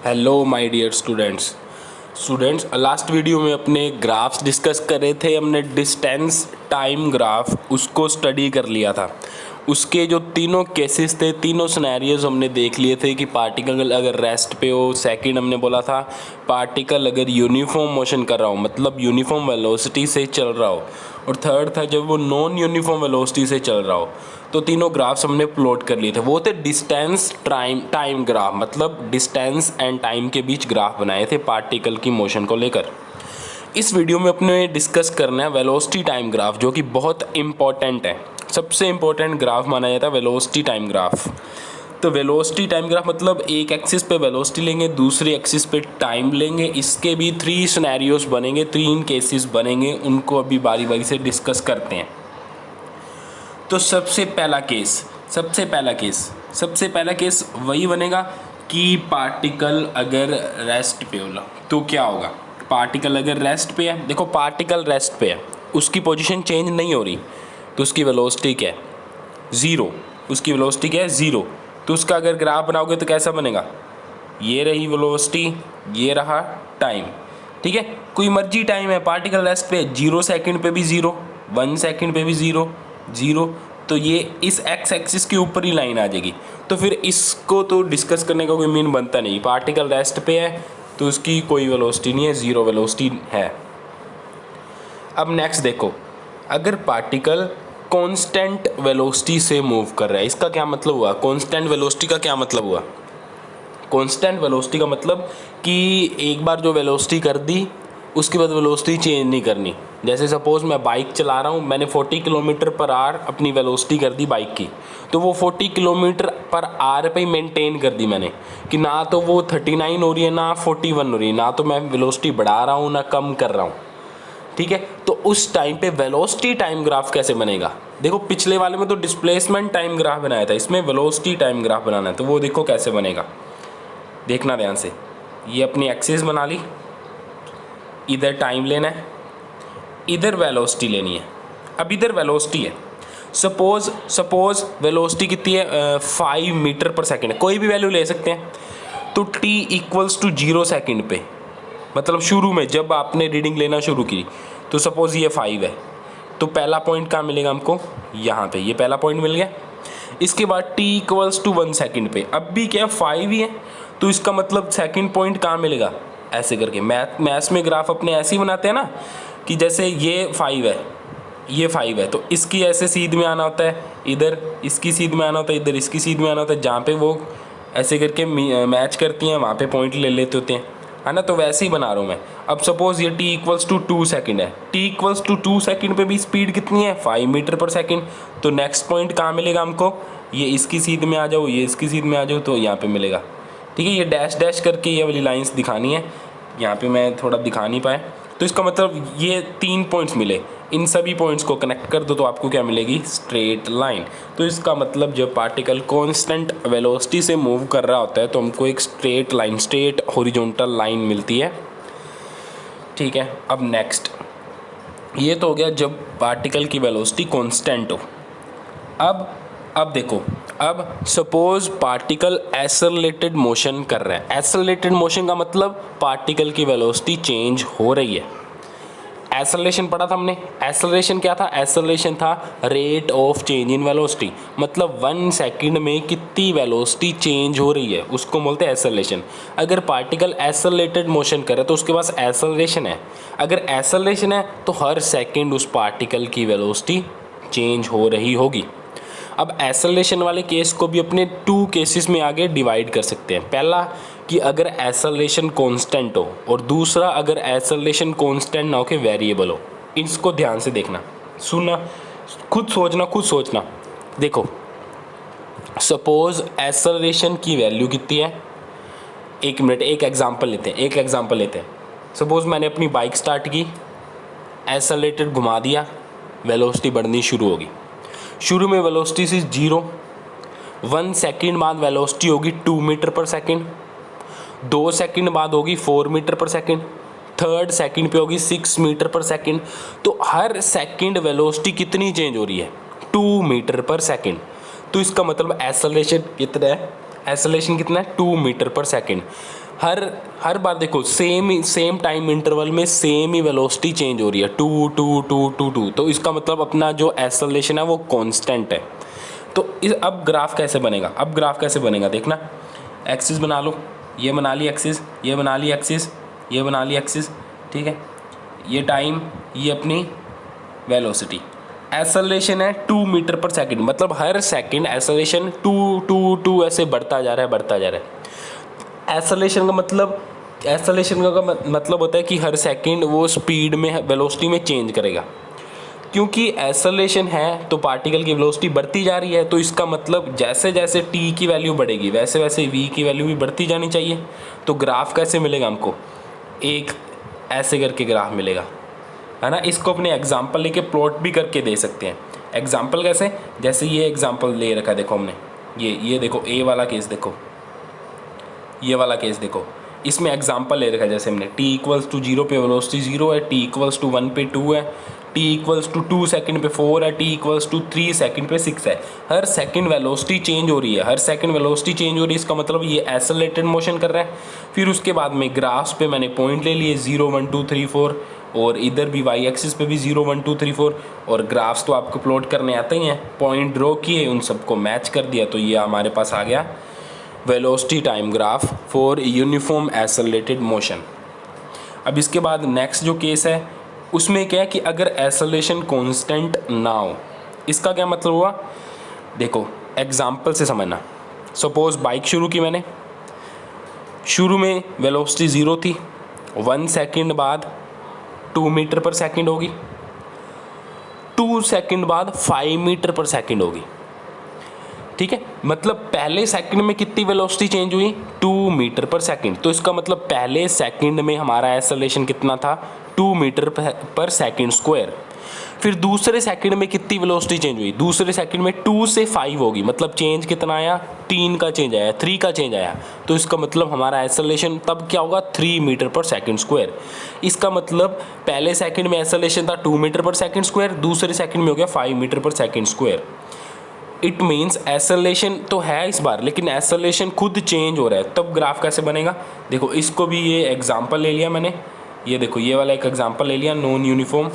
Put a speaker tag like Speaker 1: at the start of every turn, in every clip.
Speaker 1: Hello my dear students last video में अपने graphs discuss कर रहे थे। हमने डिस्टेंस टाइम ग्राफ उसको स्टडी कर लिया था। उसके जो तीनों केसेस थे, तीनों सिनेरियोज हमने देख लिए थे कि पार्टिकल अगर रेस्ट पे हो, सेकंड हमने बोला था पार्टिकल अगर यूनिफॉर्म मोशन कर रहा हो मतलब यूनिफॉर्म वेलोसिटी से चल रहा हो, और थर्ड था जब वो नॉन यूनिफॉर्म वेलोसिटी से चल रहा हो। तो तीनों ग्राफ्स हमने प्लॉट कर लिए थे। वो थे डिस्टेंस टाइम ग्राफ, मतलब डिस्टेंस एंड टाइम के बीच ग्राफ बनाए थे पार्टिकल की मोशन को लेकर। इस वीडियो में अपने डिस्कस करना है वेलोसिटी टाइम ग्राफ, जो कि बहुत इंपॉर्टेंट है। सबसे इंपॉर्टेंट ग्राफ माना जाता है वेलोसिटी टाइम ग्राफ। तो वेलोसिटी टाइम ग्राफ मतलब एक एक्सिस पे वेलोसिटी लेंगे, दूसरी एक्सिस पे टाइम लेंगे। इसके भी 3 सिनेरियोस बनेंगे, 3 केसेस बनेंगे, उनको अभी बारी बारी से डिस्कस करते हैं। तो सबसे पहला केस वही बनेगा कि पार्टिकल अगर रेस्ट पे हो तो क्या होगा। पार्टिकल अगर रेस्ट पे है, देखो पार्टिकल रेस्ट पे है, उसकी पोजीशन चेंज नहीं हो रही, तो उसकी वेलोसिटी क्या है, ज़ीरो। उसकी वेलोसिटी क्या है, ज़ीरो। तो उसका अगर ग्राफ बनाओगे तो कैसा बनेगा, ये रही वेलोसिटी, ये रहा टाइम। ठीक है, कोई मर्जी टाइम है, पार्टिकल रेस्ट पे 0 सेकंड पे भी 0, 1 सेकंड पे भी 0 0। तो ये इस एक्स एक्सिस के ऊपर ही लाइन आ जाएगी। तो फिर इसको तो डिस्कस करने का कोई मीन बनता नहीं। पार्टिकल रेस्ट पे है तो उसकी कोई वेलोसिटी नहीं है, 0 वेलोसिटी है। अब नेक्स्ट देखो, अगर पार्टिकल कांस्टेंट वेलोसिटी से मूव कर रहा है, इसका क्या मतलब हुआ, कांस्टेंट वेलोसिटी का क्या मतलब हुआ। कांस्टेंट वेलोसिटी का मतलब कि एक बार जो वेलोसिटी कर दी उसके बाद वेलोसिटी चेंज नहीं करनी। जैसे सपोज़ मैं बाइक चला रहा हूँ, मैंने 40 किलोमीटर पर आवर अपनी वेलोसिटी कर दी बाइक की, तो वो 40 किलोमीटर पर आवर पे ही मेंटेन कर दी मैंने, कि ना तो वो 39 हो रही है ना 41 हो रही है, ना तो मैं वेलोसिटी बढ़ा रहा हूँ ना कम कर रहा हूँ। ठीक है, तो उस टाइम पे वेलोसिटी टाइम ग्राफ कैसे बनेगा। देखो पिछले वाले में तो डिस्प्लेसमेंट टाइम ग्राफ बनाया था, इसमें वेलोसिटी टाइम ग्राफ बनाना है, तो वो देखो कैसे बनेगा। देखना ध्यान से, ये अपनी एक्सिस बना ली, इधर टाइम लेना है, इधर वेलोसिटी लेनी है। अब इधर वेलोसिटी है, सपोज वेलोसिटी कितनी है, 5 मीटर पर सेकेंड, कोई भी वैल्यू ले सकते हैं। तो t इक्वल्स टू 0 सेकेंड पे, मतलब शुरू में जब आपने रीडिंग लेना शुरू की, तो सपोज़ ये 5 है, तो पहला पॉइंट कहाँ मिलेगा हमको, यहाँ पे, ये पहला पॉइंट मिल गया। इसके बाद t इक्वल्स टू 1 सेकेंड पे, अब भी क्या 5 ही है, तो इसका मतलब सेकेंड पॉइंट कहाँ मिलेगा, ऐसे करके। मैथ्स में ग्राफ अपने ऐसे ही बनाते हैं ना, कि जैसे ये 5 है, ये 5 है, तो इसकी ऐसे सीध में आना होता है, इधर इसकी सीध में आना होता है, इधर इसकी सीध में आना होता है, जहाँ पे वो ऐसे करके मैच करती हैं वहाँ पे पॉइंट ले लेते होते हैं, है ना। तो वैसे ही बना रहा हूँ मैं। अब सपोज़ ये t इक्वल्स टू 2 सेकेंड है, t इक्वल्स टू 2 सेकेंड पे भी स्पीड कितनी है, 5 मीटर पर सेकेंड। तो नेक्स्ट पॉइंट कहाँ मिलेगा हमको, ये इसकी सीध में आ जाओ, ये इसकी सीध में आ जाओ, तो यहाँ पे मिलेगा। ठीक है, ये डैश डैश करके ये वाली लाइंस दिखानी है, यहाँ पे मैं थोड़ा दिखा नहीं पाया। तो इसका मतलब ये 3 पॉइंट्स मिले, इन सभी पॉइंट्स को कनेक्ट कर दो तो आपको क्या मिलेगी, स्ट्रेट लाइन। तो इसका मतलब जब पार्टिकल कांस्टेंट वेलोसिटी से मूव कर रहा होता है तो हमको एक straight line, straight horizontal line मिलती है। ठीक है, अब नेक्स्ट, ये तो हो गया जब पार्टिकल की वेलोसिटी कांस्टेंट हो। अब देखो, अब सपोज पार्टिकल एक्सेलरेटेड मोशन कर रहा है। एक्सेलरेटेड मोशन का मतलब पार्टिकल की वेलोसिटी चेंज हो रही है। एक्सेलरेशन पढ़ा था हमने, एक्सेलरेशन क्या था, एक्सेलरेशन था rate of change in velocity, मतलब 1 सेकंड में कितनी वेलोसिटी चेंज हो रही है उसको बोलते हैं एक्सेलरेशन। अगर पार्टिकल एक्सेलरेटेड मोशन करे तो उसके पास एक्सेलरेशन है। अगर एक्सेलरेशन है तो हर सेकंड उस पार्टिकल की वेलोसिटी चेंज हो रही होगी। अब एक्सेलरेशन वाले केस को भी अपने 2 केसेस में आगे डिवाइड कर सकते हैं। पहला कि अगर एक्सेलरेशन कांस्टेंट हो, और दूसरा अगर एक्सेलरेशन कांस्टेंट ना हो के वेरिएबल हो। इसको ध्यान से देखना, सुनना, खुद सोचना। देखो सपोज एक्सेलरेशन की वैल्यू कितनी है, 1 मिनट, एक एग्जांपल लेते हैं। सपोज मैंने अपनी बाइक स्टार्ट की, एक्सेलरेटेड घुमा दिया, वेलोसिटी बढ़नी शुरू होगी। शुरू में वेलोसिटी से 0, 1 सेकंड बाद वेलोसिटी होगी 2 मीटर पर सेकंड, 2 सेकंड बाद होगी 4 metre per second, third second पे होगी 6 मीटर पर सेकंड। तो हर सेकंड वेलोसिटी कितनी चेंज हो रही है, 2 मीटर पर सेकंड। तो इसका मतलब एक्सेलरेशन कितना है, 2 मीटर पर सेकंड। हर बार देखो सेम टाइम इंटरवल में सेम ही वेलोसिटी चेंज हो रही है, two two two two two. तो इसका मतलब अपना जो एक्सेलरेशन है वो कांस्टेंट है। तो अब ग्राफ कैसे बनेगा, अब ग्राफ कैसे बनेगा देखना। एक्सिस बना लो, ये बना ली एक्सिस, ये बना ली एक्सिस, ये बना ली एक्सिस, ठीक है। ये टाइम, ये अपनी वेलोसिटी। एक्सेलरेशन है 2 मीटर पर सेकंड, मतलब हर second acceleration two two two ऐसे बढ़ता जा रहा है, बढ़ता जा रहा है। एक्सेलरेशन का मतलब होता है कि हर सेकंड वो स्पीड में, वेलोसिटी में चेंज करेगा। क्योंकि एक्सेलरेशन है तो पार्टिकल की वेलोसिटी बढ़ती जा रही है, तो इसका मतलब जैसे जैसे टी की वैल्यू बढ़ेगी वैसे वैसे वी की वैल्यू भी बढ़ती जानी चाहिए। तो ग्राफ कैसे मिलेगा हमको, एक ऐसे करके ग्राफ मिलेगा, है ना। इसको अपने एग्जाम्पल लेके प्लॉट भी करके दे सकते हैं। एग्जाम्पल कैसे, जैसे ये एग्जाम्पल ले रखा है देखो हमने, ये देखो ए वाला केस देखो, ये वाला केस देखो, इसमें एग्जाम्पल ले रखा है जैसे हमने t इक्वल्स टू 0 पे वेलोसिटी 0 है, t इक्वल्स टू 1 पे 2 है, t इक्वल्स टू 2 सेकंड पे 4 है, t इक्वल्स टू 3 सेकंड पे 6 है। हर सेकंड वेलोसिटी चेंज हो रही है, हर सेकंड वेलोसिटी चेंज हो रही है, इसका मतलब ये एक्सेलरेटेड मोशन कर रहा है। फिर उसके बाद में ग्राफ्स पे मैंने पॉइंट ले लिए 0 1 2 3 4, और इधर भी वाई एक्सिस पे भी 0 1 2 3 4, और ग्राफ्स तो आपको प्लॉट करने आते ही हैं, पॉइंट ड्रॉ किए, उन सबको मैच कर दिया, तो ये हमारे पास आ गया velocity time graph for uniform accelerated motion. अब इसके बाद नेक्स्ट जो केस है उसमें क्या है कि अगर एक्सेलरेशन कांस्टेंट ना हो, इसका क्या मतलब हुआ, देखो एग्जांपल से समझना। सपोज बाइक शुरू की मैंने, शुरू में वेलोसिटी 0 थी, 1 सेकंड बाद 2 मीटर पर सेकंड होगी, 2 सेकंड बाद 5 मीटर पर सेकंड होगी, ठीक है। मतलब पहले सेकंड में कितनी वेलोसिटी चेंज हुई, 2 मीटर पर सेकंड। तो इसका मतलब पहले सेकंड में हमारा एक्सेलरेशन कितना था, 2 मीटर पर सेकंड स्क्वायर। फिर दूसरे सेकंड में कितनी वेलोसिटी चेंज हुई, दूसरे सेकंड में 2 से 5 होगी, मतलब चेंज कितना आया, 3 का चेंज आया, 3 का चेंज आया। तो इसका मतलब हमारा एक्सेलरेशन तब क्या होगा, 3 मीटर पर सेकंड स्क्वायर। इसका मतलब पहले सेकंड में एक्सेलरेशन था 2 मीटर पर सेकंड स्क्वायर, दूसरे सेकंड में हो गया 5 metre per second square. It means acceleration तो है इस बार, लेकिन एक्सेलरेशन खुद चेंज हो रहा है, तब ग्राफ कैसे बनेगा। देखो इसको भी ये एग्जांपल ले लिया मैंने, ये देखो ये वाला एक एग्जांपल ले लिया नॉन यूनिफॉर्म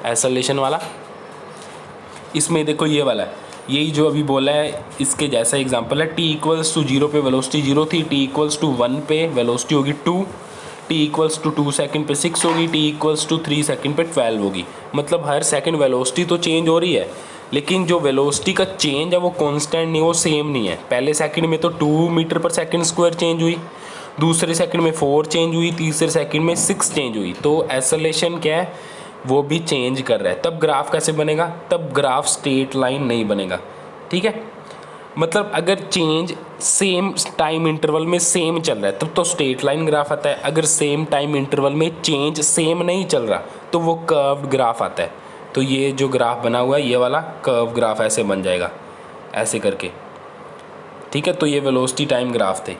Speaker 1: एक्सेलरेशन वाला। इसमें देखो ये वाला है, यही जो अभी बोला है इसके जैसा एग्जांपल है। t इक्वल्स टू 0 पे वेलोसिटी 0 थी, t इक्वल्स टू 1 पे वेलोसिटी होगी 2, t इक्वल्स टू 2 सेकंड पे 6 होगी, t इक्वल्स टू 3 सेकंड पे 12 होगी। मतलब हर सेकंड वेलोसिटी तो चेंज हो रही है, लेकिन जो वेलोसिटी का चेंज है वो कांस्टेंट नहीं, वो सेम नहीं है। पहले सेकंड में तो 2 metre per second square change हुई, दूसरे सेकंड में 4 चेंज हुई, तीसरे सेकंड में 6 चेंज हुई। तो एक्सेलरेशन क्या है, वो भी चेंज कर रहा है। तब ग्राफ कैसे बनेगा, तब ग्राफ स्ट्रेट लाइन नहीं बनेगा, ठीक है। मतलब अगर चेंज सेम टाइम इंटरवल में सेम चल रहा है तब तो स्ट्रेट लाइन ग्राफ आता है। अगर सेम टाइम इंटरवल में चेंज सेम नहीं चल रहा तो वो कर्व्ड ग्राफ आता है। तो ये जो ग्राफ बना हुआ है ये वाला कर्व ग्राफ ऐसे बन जाएगा, ऐसे करके, ठीक है। तो ये वेलोसिटी टाइम ग्राफ थे,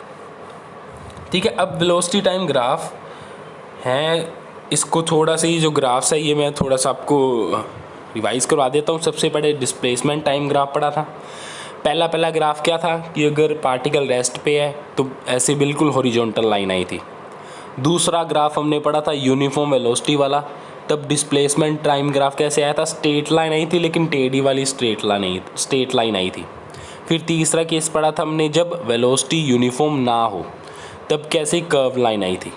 Speaker 1: ठीक है। अब वेलोसिटी टाइम ग्राफ हैं, इसको थोड़ा सा, ये जो ग्राफ्स है ये मैं थोड़ा सा आपको रिवाइज़ करवा देता हूँ। सबसे पहले डिस्प्लेसमेंट टाइम ग्राफ पढ़ा था। पहला ग्राफ क्या था कि अगर पार्टिकल रेस्ट पे है तो ऐसे बिल्कुल हॉरिजॉन्टल लाइन आई थी। दूसरा ग्राफ हमने पढ़ा था यूनिफॉर्म वेलोसिटी वाला, तब डिस्प्लेसमेंट टाइम ग्राफ कैसे आया था, स्ट्रेट लाइन आई थी, लेकिन टेढ़ी वाली स्ट्रेट लाइन आई थी। फिर तीसरा केस पढ़ा था हमने जब वेलोसिटी यूनिफॉर्म ना हो तब कैसे कर्व लाइन आई थी।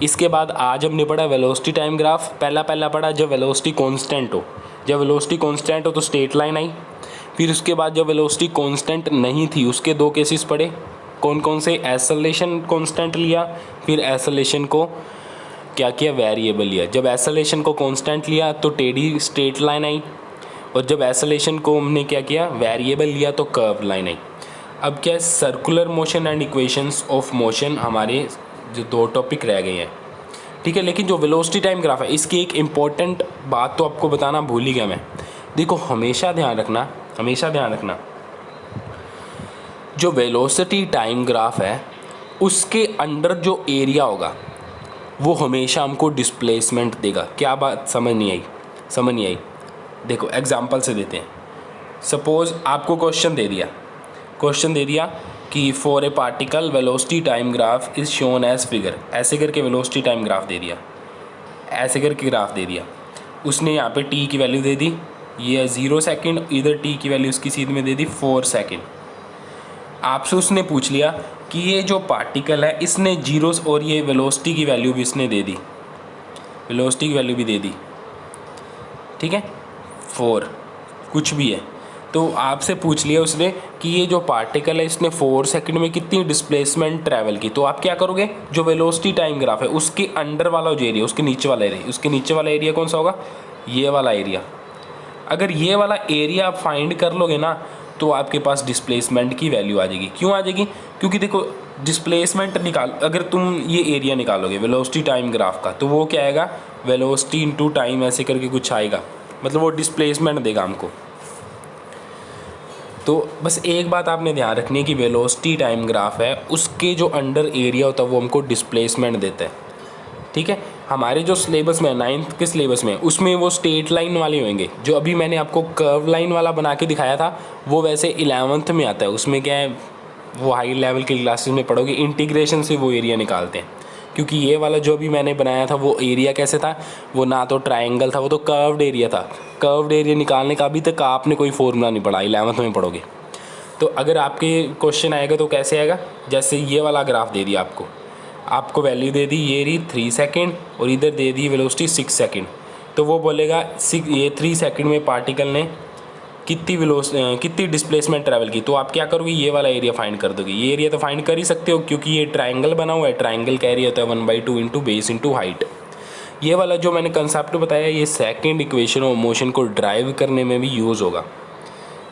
Speaker 1: इसके बाद आज हमने पढ़ा वेलोसिटी टाइम ग्राफ। पहला पढ़ा जब वेलोसिटी कांस्टेंट हो, जब वेलोसिटी कांस्टेंट हो तो स्ट्रेट लाइन आई। फिर उसके बाद जब वेलोसिटी कांस्टेंट नहीं थी उसके 2 केसेस पढ़े, कौन कौन से, एक्सेलरेशन कांस्टेंट लिया, फिर एक्सेलरेशन को क्या किया, वेरिएबल लिया। जब एक्सेलरेशन को कांस्टेंट लिया तो टेढ़ी स्ट्रेट लाइन आई, और जब एक्सेलरेशन को हमने क्या किया, वेरिएबल लिया, तो कर्व लाइन आई। अब क्या है, circular motion and equations of motion हमारे जो 2 टॉपिक रह गए हैं, ठीक है। लेकिन जो वेलोसिटी टाइम ग्राफ है इसकी एक इम्पॉर्टेंट बात तो आपको बताना भूल ही गया मैं। देखो हमेशा ध्यान रखना जो वेलोसिटी टाइम ग्राफ है उसके अंडर जो एरिया होगा वो हमेशा हमको डिस्प्लेसमेंट देगा। क्या बात समझ नहीं आई। देखो एग्जांपल से देते हैं। सपोज़ आपको क्वेश्चन दे दिया कि for a particle velocity time graph is shown as figure, ऐसे करके वेलोसिटी टाइम ग्राफ दे दिया, ऐसे करके ग्राफ दे दिया उसने। यहाँ पे टी की वैल्यू दे दी, ये 0 सेकेंड, इधर टी की वैल्यू उसकी सीध में दे दी 4 सेकेंड। आपसे उसने पूछ लिया कि ये जो पार्टिकल है इसने जीरोस और ये वेलोसिटी की वैल्यू भी इसने दे दी, वेलोसिटी की वैल्यू भी दे दी, ठीक है, 4 कुछ भी है। तो आपसे पूछ लिया उसने कि ये जो पार्टिकल है इसने 4 सेकंड में कितनी डिस्प्लेसमेंट ट्रैवल की। तो आप क्या करोगे, जो वेलोसिटी टाइम ग्राफ है उसके अंडर वाला जो एरिया, उसके नीचे वाला एरिया, उसके नीचे वाला एरिया कौन सा होगा, ये वाला एरिया। अगर ये वाला एरिया आप फाइंड कर लोगे ना तो आपके पास डिस्प्लेसमेंट की वैल्यू आ जाएगी। क्यों आ जाएगी, क्योंकि देखो डिस्प्लेसमेंट निकाल, अगर तुम ये एरिया निकालोगे वेलोसिटी टाइम ग्राफ का, तो वो क्या आएगा, वेलोसिटी इनटू टाइम ऐसे करके कुछ आएगा, मतलब वो डिस्प्लेसमेंट देगा हमको। तो बस एक बात आपने ध्यान रखनी है कि वेलोसिटी टाइम ग्राफ है उसके जो अंडर एरिया होता है वो हमको डिस्प्लेसमेंट देता है, ठीक है। हमारे जो सिलेबस में 9th के सिलेबस में उसमें वो स्ट्रेट लाइन वाले होंगे, जो अभी मैंने आपको कर्व लाइन वाला बना के दिखाया था वो वैसे 11th में आता है। उसमें क्या है, वो हाई लेवल की क्लासेस में पढ़ोगे, इंटीग्रेशन से वो एरिया निकालते हैं। क्योंकि ये वाला जो भी मैंने बनाया था वो एरिया कैसे था, वो ना तो ट्रायंगल था, वो तो कर्व्ड एरिया था। कर्व्ड एरिया निकालने का अभी तक आपने कोई फॉर्मूला नहीं पढ़ा, 11th में पढ़ोगे। तो अगर आपके क्वेश्चन आएगा तो कैसे आएगा, जैसे ये वाला ग्राफ दे दिया आपको वैल्यू दे दी ये रही 3 सेकेंड और इधर दे दी वेलोसिटी 6 सेकेंड। तो वो बोलेगा ये 3 सेकेंड में पार्टिकल ने कितनी डिस्प्लेसमेंट ट्रैवल की। तो आप क्या करोगे, ये वाला एरिया फाइंड कर दोगे। ये एरिया तो फाइंड कर ही सकते हो क्योंकि ये ट्रायंगल बना हुआ है, ट्रायंगल का एरिया होता है 1/2 इंटू बेस इंटू हाइट। ये वाला जो मैंने कंसेप्ट बताया ये सेकेंड इक्वेशन ऑफ मोशन को ड्राइव करने में भी यूज़ होगा,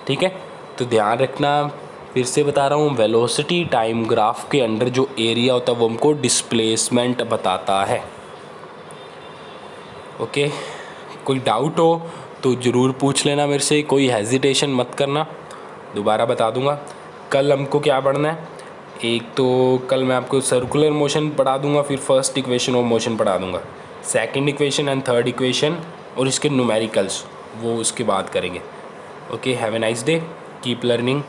Speaker 1: ठीक है। तो ध्यान रखना, फिर से बता रहा हूँ, वेलोसिटी टाइम ग्राफ के अंडर जो एरिया होता है वो हमको डिस्प्लेसमेंट बताता है। ओके, कोई डाउट हो तो ज़रूर पूछ लेना मेरे से, कोई हेजिटेशन मत करना, दोबारा बता दूंगा। कल हमको क्या पढ़ना है, एक तो कल मैं आपको सर्कुलर मोशन पढ़ा दूंगा, फिर फर्स्ट इक्वेशन ऑफ मोशन पढ़ा दूंगा, second equation and third equation और इसके न्यूमेरिकल्स वो उसके बाद करेंगे। Okay, have a nice day, keep learning.